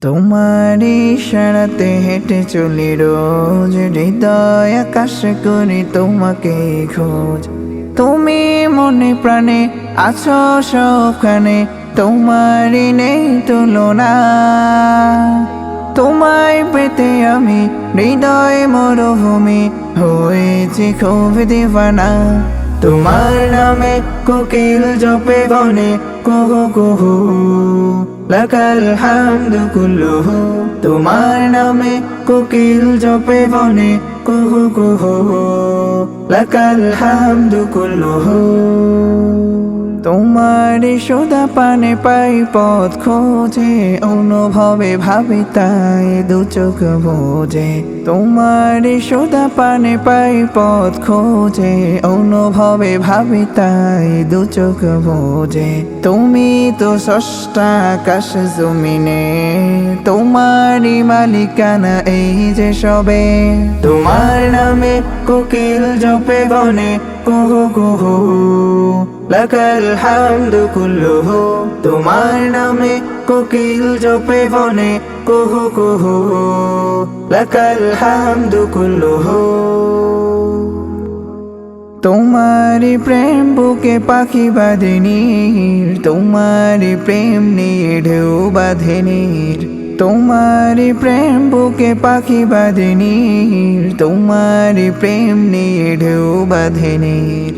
তোমার ইশারাতে হেঁটে চলি রোজ, হৃদয় আকাশ করি তোমাকে খোঁজ। তুমি মনে প্রাণে আছো সবখানে, তোমারই নেই তুলনা। তোমায় পেতে আমি হৃদয় মরুভূমি, হয়েছি খুব দিওয়ানা। তোমার নামে কোকিল জপে বনে, কুহু কুহু লাকাল হামদু কুল্লুহু। তোমার নামে কোকিল জপে বনে, কুহু কুহু লাকাল হামদু কুল্লুহু। তোমার সুধা পানে পাই পথ খোঁজে, অনুভবে ভাবি তাই দু চোখ বোঝে। তোমার সুধা পানে পাই পথ খোঁজে, অনুভবে ভাবি তাই দু চোখ বোঝে। তুমি তো স্রষ্টা আকাশ জমিনে, তোমারই মালিকানা এই যে সবে। তোমার নামে কোকিল জপে বনে, কুহু কুহু লাকাল হামদু কুল্লুহু। তোমার নামে কোকিল জপে বনে, কুহু কুহু লাকাল হামদু কুল্লুহু। তোমারি প্রেম বুকে পাখি বাঁধে নীর, তোমারি প্রেম নিয়ে ঢেউ বাঁধে নীর। তোমারি প্রেম বুকে পাখি বাঁধে নীর, তোমারি প্রেম নিয়ে ঢেউ বাঁধে নীর।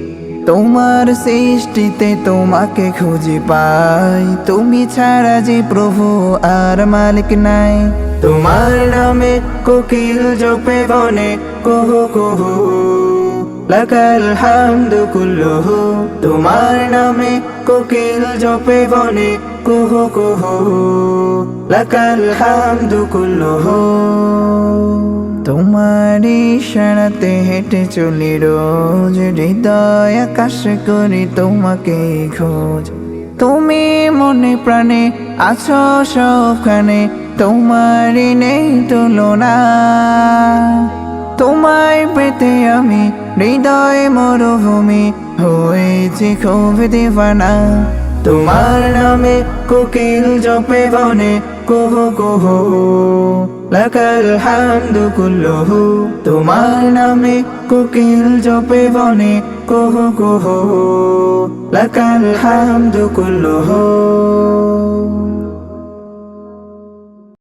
তোমার সৃষ্টিতে তোমাকে খুঁজে পাই, তুমি ছাড়া যে প্রভু আর মালিক নাই। তোমার নামে কোকিল জপে বনে, কুহু কুহু লাকাল হামদু কুল্লুহু। তোমার নামে কোকিল জপে বনে, কুহু কুহু লাকাল হামদু কুল্লুহু। তোমার ইশারাতে হেঁটে চলি রোজ, হৃদয় আকাশ করি তোমাকে খোঁজ। তুমি মনে প্রাণে আছো সবখানে, তোমারই নেই তুলনা। তোমায় পেতে আমি হৃদয় মরুভূমি, হয়েছি খুব দিওয়ানা। তোমার নামে কোকিল জপে বনে, কুহু কুহু লাকাল হামদু কুল্লুহু। তোমার নামে কোকিল জপে বনে, কুহু কুহু লাকাল হামদু কুল্লুহু।